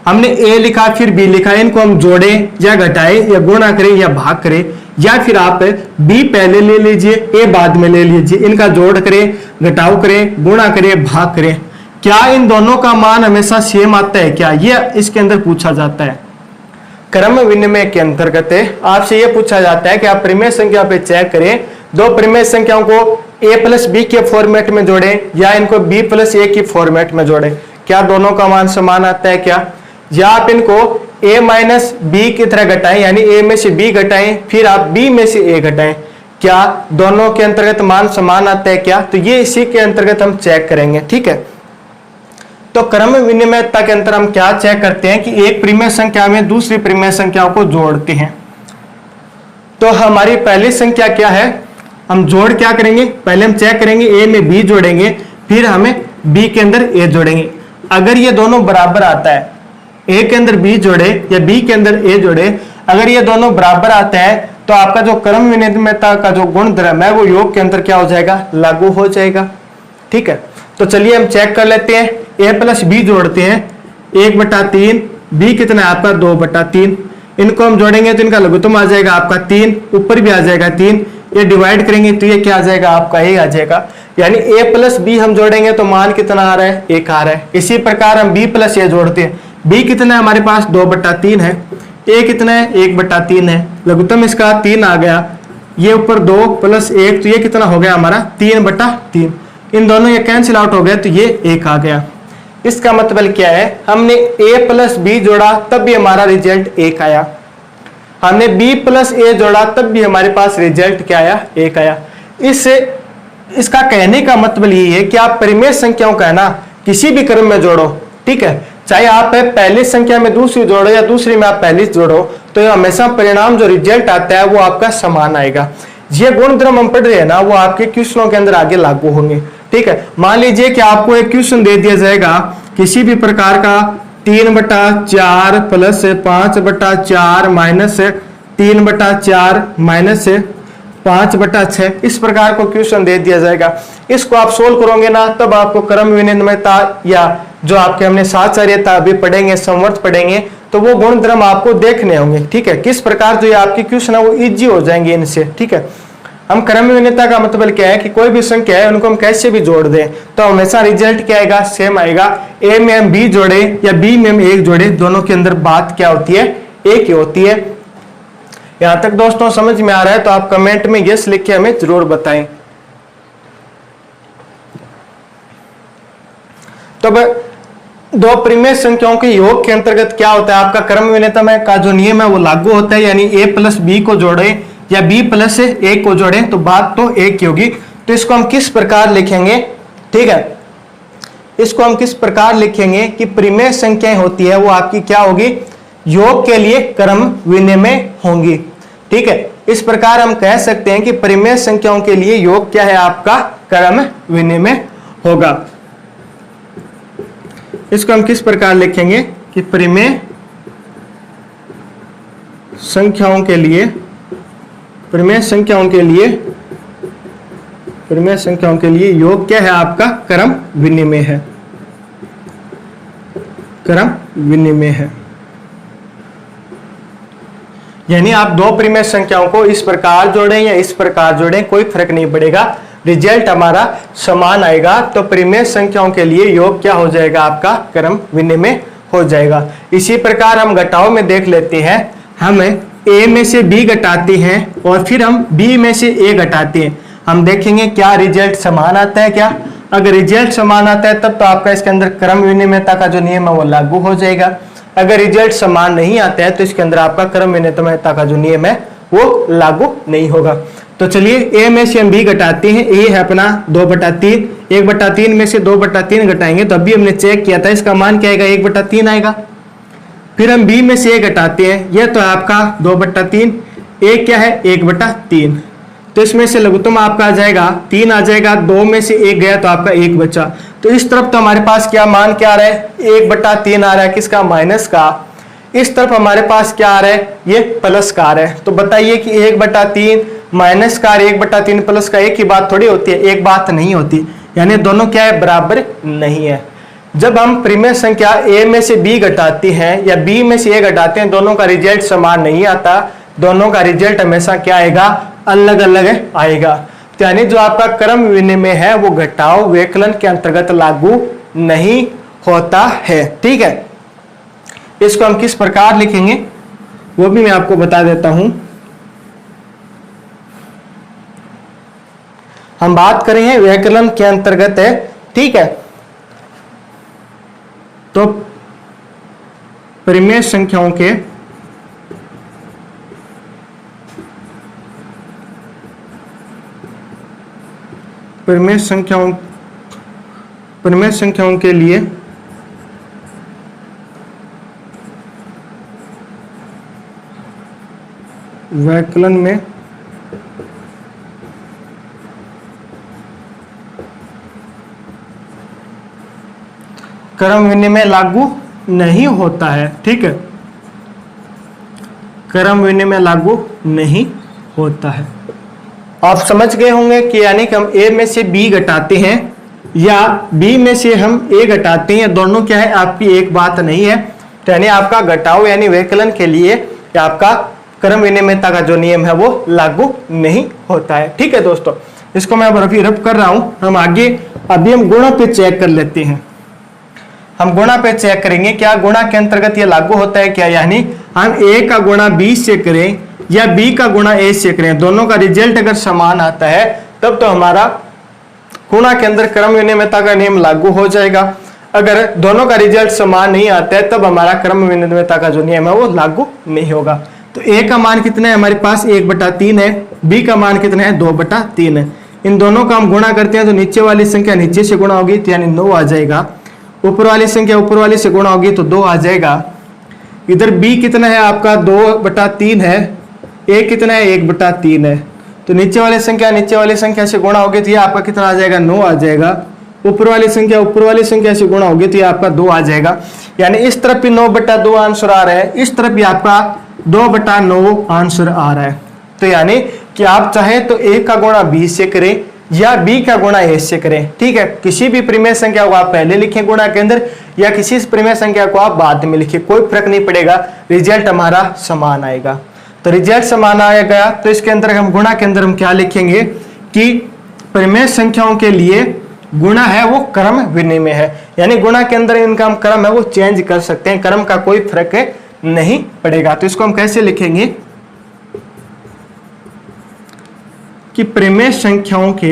हमने a लिखा फिर b लिखा, इनको हम जोड़ें या घटाएं या गुणा करें या भाग करें, या फिर आप b पहले ले लीजिए a बाद में ले लीजिए, इनका जोड़ करें, घटाव करें, गुणा करें, भाग करें। क्या इन दोनों का मान हमेशा सेम आता है क्या, यह इसके अंदर पूछा जाता है। क्रम विनिमय के अंतर्गत आपसे यह पूछा जाता है कि आप परिमेय संख्या पे चेक करें, 2 परिमेय संख्याओं को a+b के फॉर्मेट में जोड़ें या इनको b+a की फॉर्मेट में जोड़ें, क्या दोनों का मान समान आता है क्या, या आप इनको a-b की तरह घटाएं यानी a में से b घटाएं फिर आप b में से a घटाएं, क्या दोनों के अंतर्गत मान समान आता है क्या। तो ये इसी के अंतर्गत हम चेक करेंगे, ठीक है। तो क्रम विनिमयता के अंतर हम क्या चेक करते हैं कि एक परिमेय संख्या में दूसरी परिमेय संख्याओं को जोड़ते हैं। तो हमारी पहली संख्या क्या है, हम जोड़ क्या करेंगे, पहले हम चेक करेंगे a में b जोड़ेंगे, फिर हमें b के अंदर a जोड़ेंगे। अगर ये दोनों बराबर आता है, a के अंदर b जोड़े या b के अंदर a जोड़े, अगर ये दोनों बराबर आता है तो आपका जो क्रम विनिमयता का जो गुणधर्म है वो योग के अंदर क्या हो जाएगा, लागू हो जाएगा, ठीक है। तो चलिए हम चेक कर लेते हैं, a+b जोड़ते हैं, 1/3, b कितना है आपका 2/3, इनको हम जोड़ेंगे तो इनका लघुत्तम आ जाएगा आपका 3, ऊपर भी आ जाएगा 3, ये डिवाइड करेंगे तो ये क्या आ जाएगा आपका ए आ जाएगा, यानी ए प्लस बी हम जोड़ेंगे तो मान कितना आ रहा है, 1 आ रहा है। इसी प्रकार हम बी प्लस ए जोड़ते हैं, बी कितना है हमारे पास 2/3 है, ए कितना है 1/3 है, लघुत्तम इसका 3 आ गया, ये ऊपर 2 + 1 तो ये कितना हो गया हमारा 3/3, इन दोनों ये कैंसिल आउट हो गया तो ये 1 आ गया। इसका मतलब क्या है, हमने a प्लस बी जोड़ा तब भी हमारा रिजल्ट 1 आया, हमने b प्लस ए जोड़ा तब भी हमारे पास रिजल्ट क्या आया, 1 आया। इसका कहने का मतलब ये है कि आप परिमेय संख्याओं का है ना किसी भी क्रम में जोड़ो, ठीक है, चाहे आप पहली संख्या में दूसरी जोड़ो या दूसरी में आप पहली जोड़ो, तो हमेशा परिणाम जो रिजल्ट आता है वो आपका समान आएगा। ये गुणधर्म हम पढ़ रहे हैं ना वो आपके क्वेश्चनों के अंदर आगे लागू होंगे, ठीक है। मान लीजिए कि आपको एक क्वेश्चन दे दिया जाएगा किसी भी प्रकार का 3/4 + 5/4 - 3/4 - 5/6 इस प्रकार को क्वेश्चन दे दिया जाएगा। इसको आप सोल्व करोगे ना तब आपको क्रम विनिमयता या जो आपके हमने साहचर्यता अभी पढ़ेंगे, संवर्त पढ़ेंगे, तो वो गुणधर्म आपको देखने होंगे, ठीक है। किस प्रकार जो ये आपकी क्वेश्चन है वो इजी हो जाएंगे इनसे, ठीक है। हम क्रम विनिमयता का मतलब क्या है कि कोई भी संख्या है उनको हम कैसे भी जोड़ दें तो हमेशा रिजल्ट क्या आएगा, सेम आएगा। ए में हम बी जोड़े या बी में हम 1 जोड़े, दोनों के अंदर बात क्या होती है, एक ही होती है। यहां तक दोस्तों समझ में आ रहा है तो आप कमेंट में यस लिख के हमें जरूर बताएं। तो दो परिमेय संख्याओं के योग के अंतर्गत क्या होता है, आपका क्रम विनिमयता का जो नियम है वो लागू होता है, यानी a प्लस बी को जोड़े या b प्लस ए को जोड़े तो बात तो एक ही होगी। तो इसको हम किस प्रकार लिखेंगे, ठीक है, इसको हम किस प्रकार लिखेंगे कि परिमेय संख्याएं होती है वो आपकी क्या होगी, योग के लिए क्रम विनिमय होंगी, ठीक है। इस प्रकार हम कह सकते हैं कि परिमेय संख्याओं के लिए योग क्या है, आपका क्रम विनिमय होगा। इसको हम किस प्रकार लिखेंगे कि परिमेय संख्याओं के लिए योग क्या है, आपका क्रम विनिमय है, क्रम विनिमय है। यानी आप दो परिमेय संख्याओं को इस प्रकार जोड़ें या इस प्रकार जोड़ें कोई फर्क नहीं पड़ेगा, रिजल्ट हमारा समान आएगा। तो परिमेय संख्याओं के लिए योग क्या हो जाएगा, आपका क्रम विनिमय हो जाएगा। इसी प्रकार हम घटाव में देख लेते हैं, हम a में से b घटाते हैं और फिर हम b में से a घटाते हैं, हम देखेंगे क्या रिजल्ट समान आता है क्या। अगर रिजल्ट समान आता है तब तो आपका इसके अंदर क्रम विनिमयता का जो नियम है वो लागू हो जाएगा। अगर रिजल्ट समान नहीं आता है तो इसके अंदर आपका क्रम विनिमयता का जो नियम है वो लागू नहीं होगा। तो चलिए a में से हम b घटाते हैं, a है अपना 2/3, 1/3 में से 2/3 घटाएंगे तो अभी हमने चेक किया था इसका मान क्या आएगा, 1/3 आएगा। फिर हम b में से a घटाते हैं, यह तो आपका 2/3, a क्या है 1/3, तो इसमें से लघुत्तम आपका आ जाएगा 3 आ जाएगा, 2 में से 1 गया तो आपका 1 बचा। तो इस तरफ तो हमारे पास क्या मान क्या आ रहा है, 1/3 आ रहा है, किसका, माइनस का। इस तरफ हमारे पास क्या आ रहा है, ये प्लस का आ रहा है। तो बताइए कि 1/3 माइनस का 1/3 प्लस का एक ही बात थोड़ी होती है, एक बात नहीं होती, यानी दोनों क्या है, बराबर नहीं है। जब हम परिमेय संख्या a में से b घटाते हैं या b में से a घटाते हैं, दोनों का रिजल्ट समान नहीं आता, दोनों का रिजल्ट हमेशा क्या आएगा, अलग अलग आएगा। तो यानी जो आपका क्रम विनिमय है वो घटाव व्यवकलन के अंतर्गत लागू नहीं होता है, ठीक है। इसको हम किस प्रकार लिखेंगे वो भी मैं आपको बता देता हूं। हम बात कर रहे हैं व्यवकलन के अंतर्गत है, ठीक है। तो परिमेय संख्याओं के के लिए व्यवकलन में क्रम विनिमय लागू नहीं होता है, ठीक है, क्रम विनिमय लागू नहीं होता है। आप समझ गए होंगे कि यानी कि हम a में से b घटाते हैं या b में से हम a घटाते हैं, दोनों क्या है, आपकी एक बात नहीं है। तो यानी आपका घटाव यानी व्यवकलन के लिए आपका क्रम विनिमयता का जो नियम है वो लागू नहीं होता है। ठीक है दोस्तों, इसको मैं अब रफ कर रहा हूं। हम आगे अभी हम गुणा पे चेक कर लेते हैं। हम गुणा पे चेक करेंगे क्या गुणा के अंतर्गत ये लागू होता है क्या, यानी हम a का गुणा b से करें या b का गुणा a से करें, दोनों का रिजल्ट अगर समान आता है तब तो हमारा गुणा के अंदर क्रम विनिमयता का नियम लागू हो जाएगा। अगर दोनों का रिजल्ट समान नहीं आता है तब हमारा क्रम विनिमयता का जो नियम है वो लागू नहीं होगा। तो a का मान कितना है हमारे पास 1/3 है, b का मान कितना है 2/3 है। इन दोनों का हम गुणा करते हैं तो नीचे वाली संख्या नीचे से गुणा होगी तो यानी 9 आ जाएगा, ऊपर वाली संख्या ऊपर वाली से गुणा होगी तो 2 आ जाएगा। इधर b कितना है आपका 2/3 है, a कितना है 1/3 है, तो नीचे वाली संख्या नीचे वाली संख्या से गुणा होगी तो ये आपका कितना आ जाएगा 9 आ जाएगा, ऊपर वाली संख्या ऊपर वाली संख्या से गुणा होगी तो ये आपका 2 आ जाएगा। यानी इस तरफ भी 9/2 आंसर आ रहा है, इस तरफ भी आपका 2/9 आंसर आ रहा है। तो यानी कि आप चाहे तो a का गुणा b से करें या b का गुणा a से करें। ठीक है, किसी भी परिमेय संख्या को आप पहले लिखें गुणा के अंदर या किसी परिमेय संख्या को आप बाद में लिखें, कोई फर्क नहीं पड़ेगा, रिजल्ट हमारा समान आएगा। तो रिजल्ट समान आएगा तो इसके अंदर हम गुणा के अंदर हम क्या लिखेंगे कि परिमेय संख्याओं के लिए गुणा है वो क्रम विनिमय है, यानी गुणा के अंदर इनका हम क्रम है वो चेंज कर सकते हैं, क्रम का कोई फर्क नहीं पड़ेगा। तो इसको हम कैसे लिखेंगे कि परिमेय संख्याओं के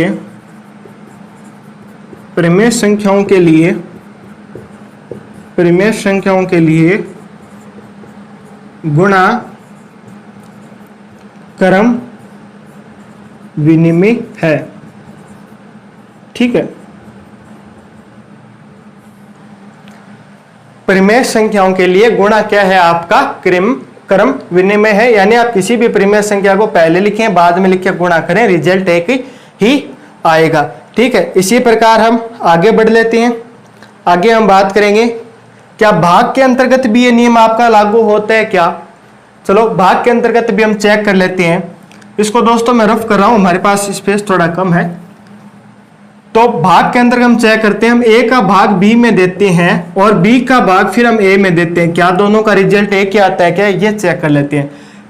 लिए गुणा क्रम विनिमय है। ठीक है, परिमेय संख्याओं के लिए गुणा क्या है आपका क्रम विनिमय है, यानी आप किसी भी परिमेय संख्या को पहले लिखें बाद में लिखे गुणा करें, रिजल्ट एक ही आएगा। ठीक है, इसी प्रकार हम आगे बढ़ लेते हैं। आगे हम बात करेंगे क्या भाग के अंतर्गत भी ये नियम आपका लागू होता है क्या। चलो भाग के अंतर्गत भी हम चेक कर लेते हैं। इसको दोस्तों मैं रफ कर रहा हूं, हमारे पास स्पेस थोड़ा कम है। तो भाग के अंदर हम चेक करते हैं, हम a का भाग b में देते हैं और b का भाग फिर हम a में देते हैं, क्या दोनों का रिजल्ट एक ही आता है क्या, ये चेक कर लेते हैं।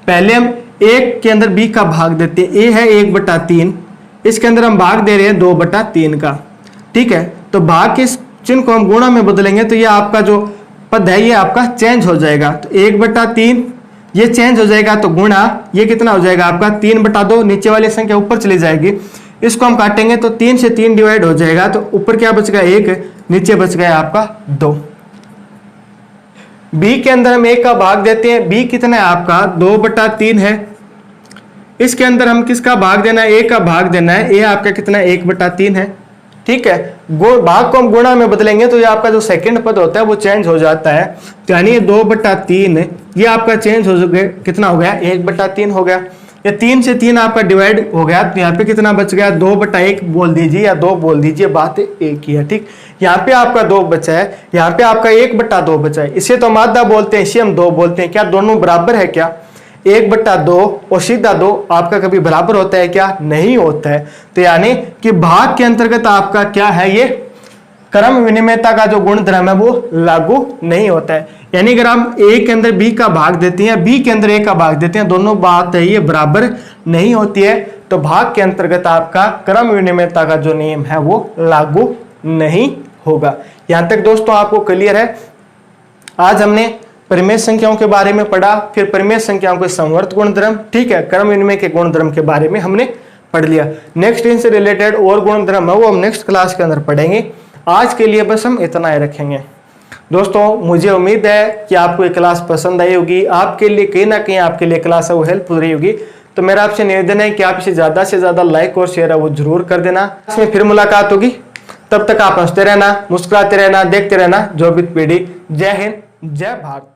पहले हम a के अंदर b का भाग देते हैं, a है 1/3, इसके अंदर हम भाग दे रहे हैं 2/3 का। ठीक है, तो भाग के चिन्ह को हम गुणा में बदलेंगे तो ये आपका जो पद है ये आपका चेंज हो जाएगा। तो 1/3 ये चेंज हो जाएगा तो गुणा ये कितना हो जाएगा आपका 3/2, नीचे वाली संख्या ऊपर चली जाएगी, इसको हम काटेंगे तो 3 से 3 डिवाइड हो जाएगा, तो ऊपर क्या बच गया 1, नीचे बच गया आपका 2। b के अंदर हम 1 का भाग देते हैं, b कितना है आपका 2/3 है, इसके अंदर हम किसका भाग देना है, a का भाग देना है, a आपका कितना 1/3 है। ठीक है, भाग को हम गुणा में बदलेंगे तो ये आपका जो सेकंड पद होता है वो चेंज हो जाता है, तो यानी 2/3 ये आपका चेंज हो गया, कितना हो गया 1/3 हो गया। या 3 से 3 आपका डिवाइड हो गया तो यहाँ पे कितना बच गया 2/1 बोल दीजिए या 2 बोल दीजिए, बात एक ही है। ठीक, यहाँ पे आपका 2 बचा है, यहाँ पे आपका 1/2 बचा है, इसे तो हम आधा बोलते हैं, इसे हम 2 बोलते हैं। क्या दोनों बराबर है क्या, 1/2 और सीधा 2 आपका कभी बराबर होता है क्या, नहीं होता है। तो यानी कि भाग के अंतर्गत आपका क्या है, ये क्रम विनिमयता का जो गुणधर्म है वो लागू नहीं होता है। यानी अगर हम a के अंदर b का भाग देते हैं, b के अंदर a का भाग देते हैं, दोनों बात है ये बराबर नहीं होती है, तो भाग के अंतर्गत आपका क्रम विनिमयता का जो नियम है वो लागू नहीं होगा। यहां तक दोस्तों आपको क्लियर है। आज हमने परिमेय संख्याओं के बारे में पढ़ा, फिर परिमेय संख्याओं के संवर्त गुणधर्म, ठीक है, क्रम विनिमय के गुणधर्म के बारे में हमने पढ़ लिया। नेक्स्ट इनसे रिलेटेड और गुणधर्म है वो हम नेक्स्ट क्लास के अंदर पढ़ेंगे। आज के लिए बस हम इतना ही रखेंगे। दोस्तों मुझे उम्मीद है कि आपको ये क्लास पसंद आई होगी, आपके लिए कहीं ना कहीं आपके लिए क्लास है वो हेल्पफुल रही होगी। तो मेरा आपसे निवेदन है कि आप इसे ज़्यादा से ज़्यादा लाइक और शेयर है वो जरूर कर देना। इसमें फिर मुलाकात होगी, तब तक आप हंसते रहना, मुस्कुराते रहना, देखते रहना जॉब विद पीडी। जय हिंद, जय भारत।